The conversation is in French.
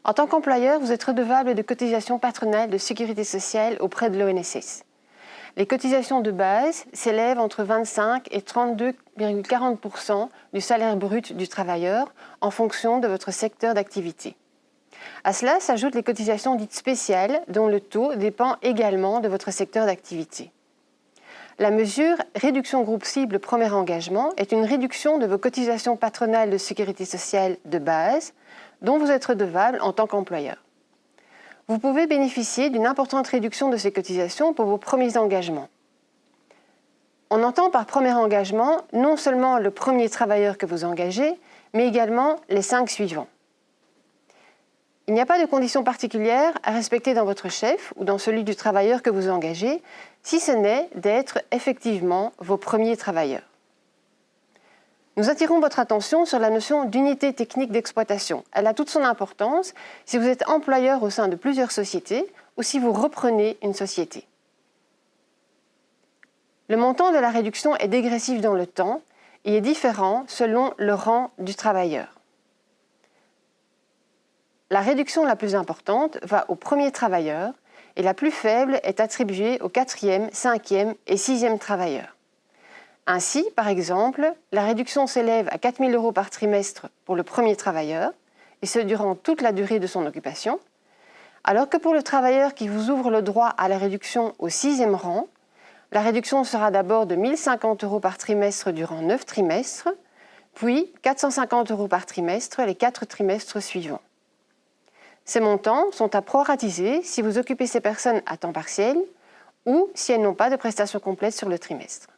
En tant qu'employeur, vous êtes redevable de cotisations patronales de sécurité sociale auprès de l'ONSS. Les cotisations de base s'élèvent entre 25 et 32,40% du salaire brut du travailleur en fonction de votre secteur d'activité. À cela s'ajoutent les cotisations dites spéciales dont le taux dépend également de votre secteur d'activité. La mesure réduction groupe cible premier engagement est une réduction de vos cotisations patronales de sécurité sociale de base dont vous êtes redevable en tant qu'employeur. Vous pouvez bénéficier d'une importante réduction de ces cotisations pour vos premiers engagements. On entend par premier engagement non seulement le premier travailleur que vous engagez, mais également les 5 suivants. Il n'y a pas de conditions particulières à respecter dans votre chef ou dans celui du travailleur que vous engagez, si ce n'est d'être effectivement vos premiers travailleurs. Nous attirons votre attention sur la notion d'unité technique d'exploitation. Elle a toute son importance si vous êtes employeur au sein de plusieurs sociétés ou si vous reprenez une société. Le montant de la réduction est dégressif dans le temps et est différent selon le rang du travailleur. La réduction la plus importante va au premier travailleur et la plus faible est attribuée au 4e, 5e et 6e travailleur. Ainsi, par exemple, la réduction s'élève à 4 000 € par trimestre pour le premier travailleur, et ce durant toute la durée de son occupation, alors que pour le travailleur qui vous ouvre le droit à la réduction au 6e rang, la réduction sera d'abord de 1 050 € par trimestre durant 9 trimestres, puis 450 € par trimestre les 4 trimestres suivants. Ces montants sont à proratiser si vous occupez ces personnes à temps partiel ou si elles n'ont pas de prestations complètes sur le trimestre.